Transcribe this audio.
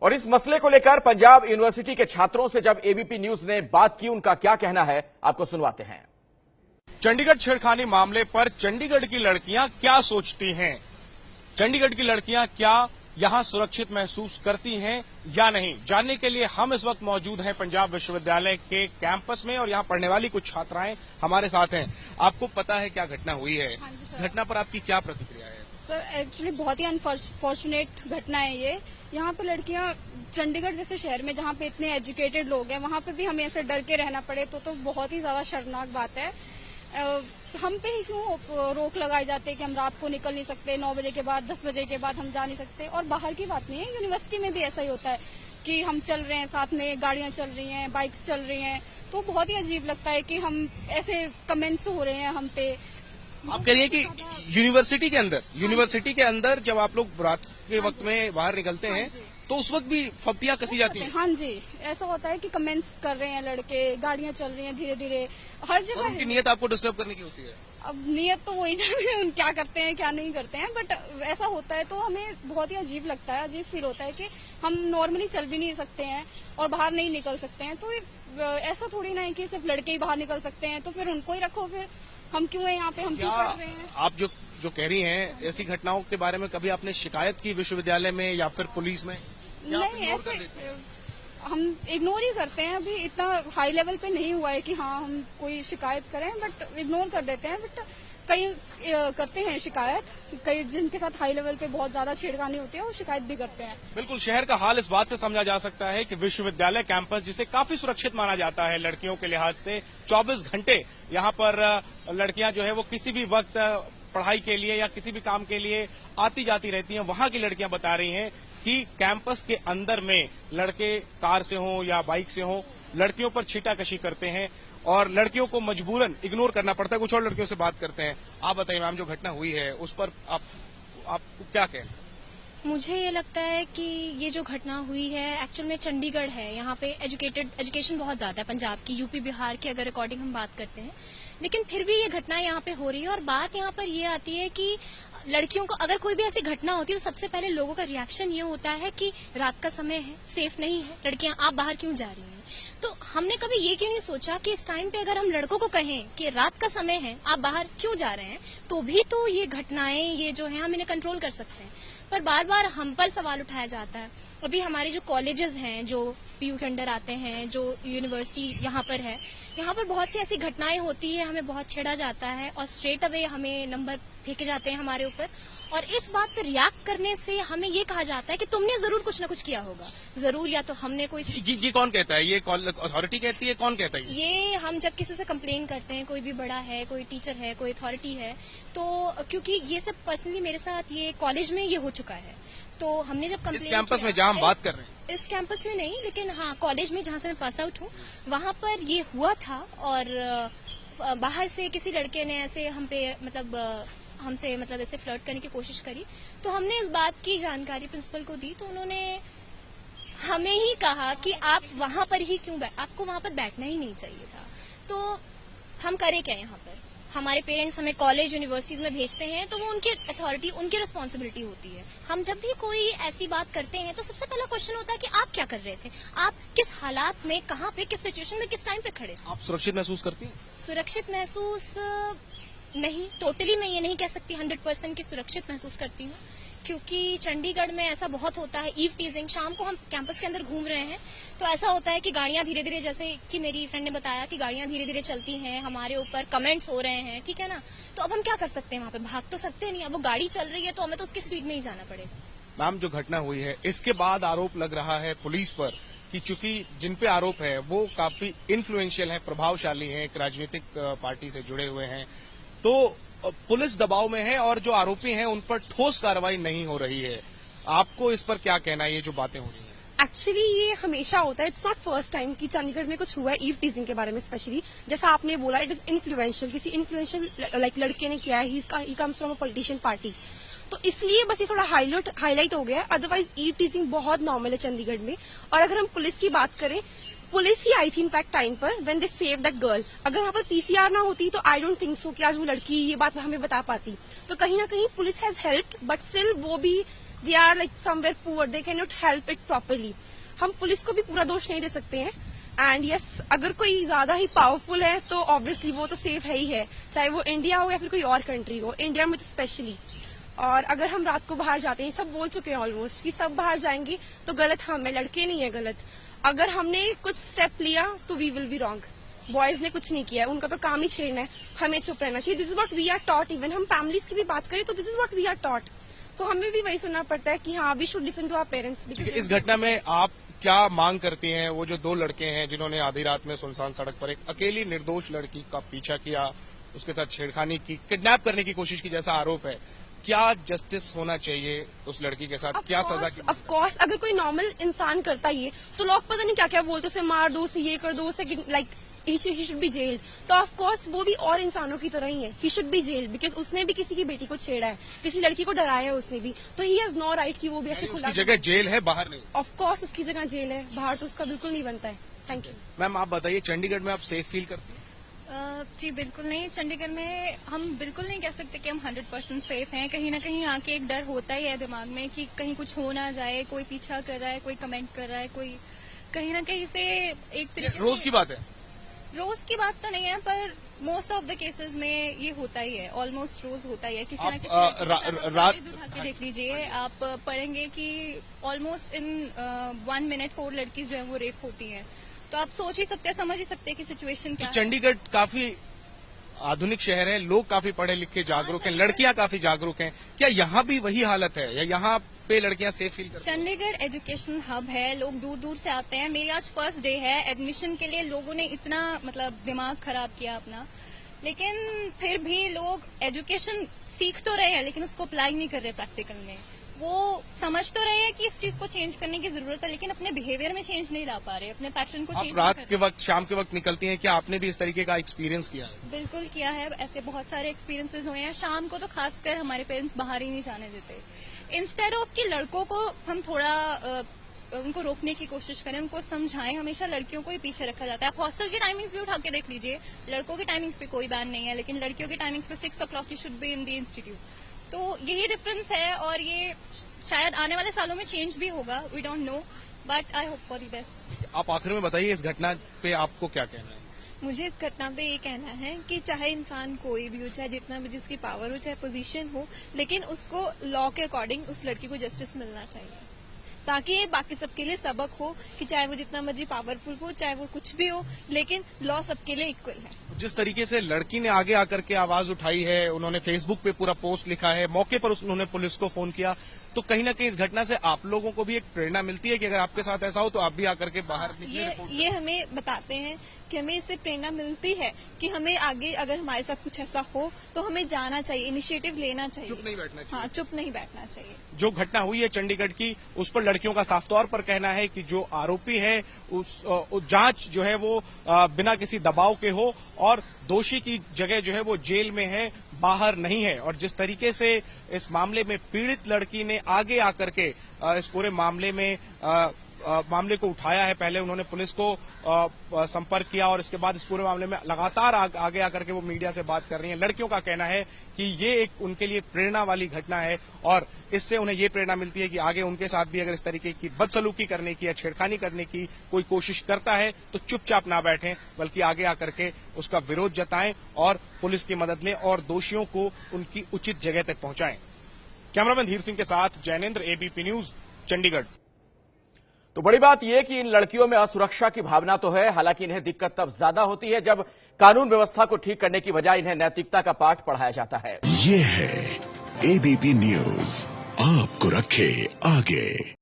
और इस मसले को लेकर पंजाब यूनिवर्सिटी के छात्रों से जब एबीपी न्यूज ने बात की, उनका क्या कहना है आपको सुनवाते हैं। चंडीगढ़ छेड़खानी मामले पर चंडीगढ़ की लड़कियां क्या सोचती हैं? चंडीगढ़ की लड़कियां क्या यहां सुरक्षित महसूस करती हैं या नहीं, जानने के लिए हम इस वक्त मौजूद हैं पंजाब विश्वविद्यालय के कैंपस में और यहां पढ़ने वाली कुछ छात्राएं हमारे साथ हैं। आपको पता है क्या घटना हुई है? इस घटना पर आपकी क्या प्रतिक्रिया है? सर, एक्चुअली बहुत ही अनफॉर्चुनेट घटना है ये। यहाँ पे लड़कियां चंडीगढ़ जैसे शहर में जहाँ पे इतने एजुकेटेड लोग हैं, वहाँ पे भी हमें ऐसे डर के रहना पड़े तो बहुत ही ज्यादा शर्मनाक बात है। हम पे ही क्यों रोक लगाए जाते हैं कि हम रात को निकल नहीं सकते, 9 बजे के बाद 10 बजे के बाद हम जा नहीं सकते। और बाहर की बात नहीं है, यूनिवर्सिटी में भी ऐसा ही होता है कि हम चल रहे हैं, साथ में गाड़ियां चल रही हैं, बाइक्स चल रही हैं, तो बहुत ही अजीब लगता है कि हम ऐसे कमेंट्स हो रहे हैं हम पे। आप कह रही है कि यूनिवर्सिटी के अंदर जब आप लोग रात के वक्त में बाहर निकलते हैं तो उस वक्त भी फब्तियां कसी जाती हैं? हाँ जी, ऐसा होता है कि कमेंट्स कर रहे हैं लड़के, गाड़ियां चल रही हैं धीरे धीरे हर जगह। उनकी नीयत आपको डिस्टर्ब करने की होती है? अब नियत तो वही जाने क्या करते हैं क्या नहीं करते हैं, बट ऐसा होता है तो हमें बहुत ही अजीब लगता है, अजीब फील होता है कि हम नॉर्मली चल भी नहीं सकते हैं और बाहर नहीं निकल सकते हैं। तो ऐसा थोड़ी ना है कि सिर्फ लड़के ही बाहर निकल सकते हैं, तो फिर उनको ही रखो, फिर हम क्यों है यहाँ पे, हम क्यों पढ़ रहे हैं? आप जो कह रही हैं, ऐसी घटनाओं के बारे में कभी आपने शिकायत की विश्वविद्यालय में या फिर पुलिस में? नहीं, ऐसे हम इग्नोर ही करते हैं। अभी इतना हाई लेवल पे नहीं हुआ है कि हाँ हम कोई शिकायत करें, बट इग्नोर कर देते हैं। बट कई करते हैं शिकायत, कई जिनके साथ हाई लेवल पे बहुत ज्यादा छेड़खानी होती है वो शिकायत भी करते हैं। बिल्कुल, शहर का हाल इस बात से समझा जा सकता है कि विश्वविद्यालय कैंपस, जिसे काफी सुरक्षित माना जाता है लड़कियों के लिहाज से, 24 घंटे यहाँ पर लड़कियां जो है वो किसी भी वक्त पढ़ाई के लिए या किसी भी काम के लिए आती जाती रहती हैं। वहां की लड़कियां बता रही हैं कि कैंपस के अंदर में लड़के कार से हों या बाइक से हों, लड़कियों पर छीटाकशी करते हैं और लड़कियों को मजबूरन इग्नोर करना पड़ता है। कुछ और लड़कियों से बात करते हैं। आप बताइए मैम, जो घटना हुई है उस पर आपको क्या कहना? मुझे ये लगता है कि ये जो घटना हुई है एक्चुअल में चंडीगढ़ है, यहाँ पे एजुकेशन बहुत ज्यादा है पंजाब की, यूपी बिहार की अगर अकॉर्डिंग हम बात करते हैं, लेकिन फिर भी ये घटना यहाँ पे हो रही है। और बात यहाँ पर ये आती है कि लड़कियों को अगर कोई भी ऐसी घटना होती है तो सबसे पहले लोगों का रिएक्शन ये होता है कि रात का समय है, सेफ नहीं है, लड़कियां आप बाहर क्यों जा रही हैं? तो हमने कभी ये क्यों नहीं सोचा कि इस टाइम पे अगर हम लड़कों को कहें कि रात का समय है, आप बाहर क्यों जा रहे हैं, तो भी तो ये घटनाएं ये जो है हम इन्हें कंट्रोल कर सकते हैं। पर बार बार हम पर सवाल उठाया जाता है। अभी हमारे जो कॉलेजेस हैं जो पीयू के अंडर आते हैं, जो यूनिवर्सिटी यहाँ पर है, यहाँ पर बहुत सी ऐसी घटनाएं होती है, हमें बहुत छेड़ा जाता है और स्ट्रेट अवे हमें नंबर फेंके जाते हैं हमारे ऊपर। और इस बात पर रिएक्ट करने से हमें ये कहा जाता है कि तुमने जरूर कुछ ना कुछ किया होगा, जरूर, या तो हमने कोई ये कौन कहता है? ये अथॉरिटी कहती है? कौन कहता है ये? हम जब किसी से कंप्लेन करते हैं, कोई भी बड़ा है, कोई टीचर है, कोई अथॉरिटी है, तो क्योंकि ये सब पर्सनली मेरे साथ ये कॉलेज में ये हो चुका है, तो हमने जब कंप्लेन, इस कैंपस में जहाँ हम बात कर रहे हैं, इस कैंपस में नहीं, लेकिन हाँ कॉलेज में जहाँ से मैं पास आउट हूँ वहाँ पर ये हुआ था। और बाहर से किसी लड़के ने ऐसे हम पे हमसे ऐसे फ्लर्ट करने की कोशिश करी, तो हमने इस बात की जानकारी प्रिंसिपल को दी, तो उन्होंने हमें ही कहा कि आप वहां पर ही क्यों आपको वहां पर बैठना ही नहीं चाहिए था। तो हम करें क्या यहाँ पर? हमारे पेरेंट्स हमें कॉलेज यूनिवर्सिटीज में भेजते हैं, तो वो उनकी अथॉरिटी, उनकी रिस्पॉन्सिबिलिटी होती है। हम जब भी कोई ऐसी बात करते हैं तो सबसे पहला क्वेश्चन होता है कि आप क्या कर रहे थे, आप किस हालात में, कहाँ पे, किस सिचुएशन में, किस टाइम पे खड़े थे। आप सुरक्षित महसूस करती हैं? सुरक्षित महसूस नहीं, टोटली मैं ये नहीं कह सकती 100% की सुरक्षित महसूस करती हूँ, क्योंकि चंडीगढ़ में ऐसा बहुत होता है, ईव टीजिंग। शाम को हम कैंपस के अंदर घूम रहे हैं तो ऐसा होता है कि गाड़ियां धीरे धीरे, जैसे कि मेरी फ्रेंड ने बताया कि गाड़ियां धीरे धीरे चलती हैं, हमारे ऊपर कमेंट्स हो रहे हैं, ठीक है ना, तो अब हम क्या कर सकते हैं? वहाँ पे भाग तो सकते नहीं, अब वो गाड़ी चल रही है तो हमें तो उसकी स्पीड में ही जाना पड़ेगा। मैम, जो घटना हुई है इसके बाद आरोप लग रहा है पुलिस पर कि चूंकि जिन पे आरोप है वो काफी इन्फ्लुएंशियल है, प्रभावशाली है, एक राजनीतिक पार्टी से जुड़े हुए हैं, तो पुलिस दबाव में है और जो आरोपी हैं उन पर ठोस कार्रवाई नहीं हो रही है। आपको इस पर क्या कहना है, ये जो बातें हो रही हैं? एक्चुअली ये हमेशा होता है, इट्स नॉट फर्स्ट टाइम कि चंडीगढ़ में कुछ हुआ है ईव टीजिंग के बारे में। स्पेशली जैसा आपने बोला, इट इज इन्फ्लुएंशियल, किसी इन्फ्लुएंशियल लाइक लड़के ने किया है, he comes from a politician party, तो इसलिए बस ये थोड़ा हाईलाइट हो गया है। अदरवाइज ईव टीजिंग बहुत नॉर्मल है चंडीगढ़ में। और अगर हम पुलिस की बात करें, पुलिस ही आई थी इनफैक्ट टाइम पर when they save that girl. अगर वहाँ पर पीसीआर ना होती तो आई डोंट थिंक सो कि आज वो लड़की ये बात हमें बता पाती। तो कहीं ना कहीं police has helped, but still वो भी they are like somewhere poor, they can not help it properly. हम पुलिस को भी पूरा दोष नहीं दे सकते हैं। एंड यस, अगर कोई ज्यादा ही पावरफुल है तो ऑब्वियसली वो तो सेफ है ही है, चाहे वो इंडिया हो या फिर कोई और कंट्री हो, इंडिया में तो स्पेशली। और अगर हम रात को बाहर जाते हैं, सब बोल चुके हैं ऑलमोस्ट कि सब बाहर जाएंगे तो गलत हम है, लड़के नहीं है गलत। अगर हमने कुछ स्टेप लिया तो we will be wrong. Boys ने कुछ नहीं किया, उनका तो काम ही छेड़ना है, हमें चुप रहना चाहिए। This is what we are taught. Even हम फैमिलीज की भी बात करें तो this is what we are taught. तो हमें भी वही सुनना पड़ता है कि हाँ, we should listen to our parents. इस घटना में आप क्या मांग करती हैं? वो जो 2 लड़के हैं जिन्होंने आधी रात में सुनसान सड़क पर एक अकेली निर्दोष लड़की का पीछा किया, उसके साथ छेड़खानी की, किडनैप करने की कोशिश की जैसा आरोप है, क्या जस्टिस होना चाहिए उस लड़की के साथ? क्या सजा की? ऑफ कोर्स, अगर कोई नॉर्मल इंसान करता ही है तो लोग पता नहीं क्या क्या बोलते, उसे मार दो, उसे ये कर दो, उसे like he should be jail. तो ऑफ कोर्स वो भी और इंसानों की तरह ही है, he should be jail, because उसने भी किसी की बेटी को छेड़ा है, किसी लड़की को डराया है उसने भी, तो ही हैज नो राइट कि वो भी ऐसे खुला। उसकी जगह जेल है, बाहर नहीं। ऑफ कोर्स उसकी जगह जेल है, बाहर तो उसका बिल्कुल नहीं बनता है। Thank you. मैम, आप बताइए, चंडीगढ़ में आप सेफ फील करती हैं? जी बिल्कुल नहीं। चंडीगढ़ में हम बिल्कुल नहीं कह सकते कि हम 100% सेफ हैं। कहीं ना कहीं आके एक डर होता ही है दिमाग में कि कहीं कुछ हो ना जाए, कोई पीछा कर रहा है, कोई कमेंट कर रहा है, कोई कहीं ना कहीं से एक तरीके रोज की बात है? रोज की बात तो नहीं है, पर मोस्ट ऑफ द केसेस में ये होता ही है, ऑलमोस्ट रोज होता ही है। किसी ना किसी रात उठा के देख लीजिए, आप पढ़ेंगे कि ऑलमोस्ट इन 1 मिनट 4 लड़की जो है वो रेप होती हैं। तो आप सोच ही सकते हैं, समझ ही सकते हैं कि सिचुएशन क्या है। चंडीगढ़ काफी आधुनिक शहर है, लोग काफी पढ़े लिखे जागरूक हैं, लड़कियां काफी जागरूक हैं। क्या यहाँ भी वही हालत है या यहाँ पे लड़कियां सेफ फील करती हैं? चंडीगढ़ एजुकेशन हब है, लोग दूर दूर से आते हैं। मेरी आज फर्स्ट डे है एडमिशन के लिए, लोगों ने इतना मतलब दिमाग खराब किया अपना, लेकिन फिर भी लोग एजुकेशन सीख तो रहे हैं लेकिन उसको अप्लाई नहीं कर रहे प्रैक्टिकल में। वो समझ तो रहे हैं कि इस चीज को चेंज करने की जरूरत है, लेकिन अपने बिहेवियर में चेंज नहीं ला पा रहे, अपने पैटर्न को चेंज आप रात के वक्त, शाम के वक्त निकलती हैं, क्या आपने भी इस तरीके का एक्सपीरियंस किया है? बिल्कुल किया है, ऐसे बहुत सारे एक्सपीरियंसेस हुए हैं। शाम को तो खासकर हमारे पेरेंट्स बाहर ही नहीं जाने देते। इंस्टेड ऑफ कि लड़कों को हम थोड़ा उनको रोकने की कोशिश करें, उनको समझाएं, हमेशा लड़कियों को ही पीछे रखा जाता है। आप हॉस्टल की टाइमिंग्स भी उठा के देख लीजिए, लड़कों की टाइमिंग्स पे कोई बैन नहीं है, लेकिन लड़कियों की टाइमिंग्स पे 6 o'clock you should be in the institute. तो यही डिफरेंस है और ये शायद आने वाले सालों में चेंज भी होगा, we don't know, but I hope for the best. आप आखिर में बताइए, इस घटना पे आपको क्या कहना है? मुझे इस घटना पे ये कहना है कि चाहे इंसान कोई भी हो, चाहे जितना भी जिसकी पावर हो, चाहे पोजीशन हो, लेकिन उसको लॉ के अकॉर्डिंग उस लड़की को जस्टिस मिलना चाहिए, ताकि ये बाकी सबके लिए सबक हो कि चाहे वो जितना मर्जी पावरफुल हो, चाहे वो कुछ भी हो, लेकिन लॉ सबके लिए इक्वल है। जिस तरीके से लड़की ने आगे आकर के आवाज उठाई है, उन्होंने फेसबुक पे पूरा पोस्ट लिखा है, मौके पर उन्होंने पुलिस को फोन किया, तो कहीं ना कहीं इस घटना से आप लोगों को भी एक प्रेरणा मिलती है कि अगर आपके साथ ऐसा हो तो आप भी आकर के बाहर निकले। ये हमें बताते हैं कि हमें इससे प्रेरणा मिलती है कि हमें आगे अगर हमारे साथ कुछ ऐसा हो तो हमें जाना चाहिए, इनिशिएटिव लेना चाहिए, चुप नहीं बैठना चाहिए। हाँ, चुप नहीं बैठना चाहिए। जो घटना हुई है चंडीगढ़ की, उस पर लड़कियों का साफ तौर पर कहना है कि जो आरोपी है उस जांच जो है वो बिना किसी दबाव के हो और दोषी की जगह जो है वो जेल में है, बाहर नहीं है। और जिस तरीके से इस मामले में पीड़ित लड़की ने आगे आकर के इस पूरे मामले में मामले को उठाया है, पहले उन्होंने पुलिस को संपर्क किया और इसके बाद इस पूरे मामले में लगातार आगे आकर के वो मीडिया से बात कर रही हैं। लड़कियों का कहना है कि ये एक उनके लिए प्रेरणा वाली घटना है और इससे उन्हें ये प्रेरणा मिलती है कि आगे उनके साथ भी अगर इस तरीके की बदसलूकी करने की या छेड़खानी करने की कोई कोशिश करता है तो चुपचाप ना बैठें, बल्कि आगे आकर के उसका विरोध जताएं और पुलिस की मदद लें और दोषियों को उनकी उचित जगह तक पहुंचाएं। कैमरामैन धीर सिंह के साथ जैनेन्द्र, एबीपी न्यूज, चंडीगढ़। तो बड़ी बात यह कि इन लड़कियों में असुरक्षा की भावना तो है, हालांकि इन्हें दिक्कत तब ज्यादा होती है जब कानून व्यवस्था को ठीक करने की बजाय इन्हें नैतिकता का पाठ पढ़ाया जाता है। ये है एबीपी न्यूज, आपको रखे आगे।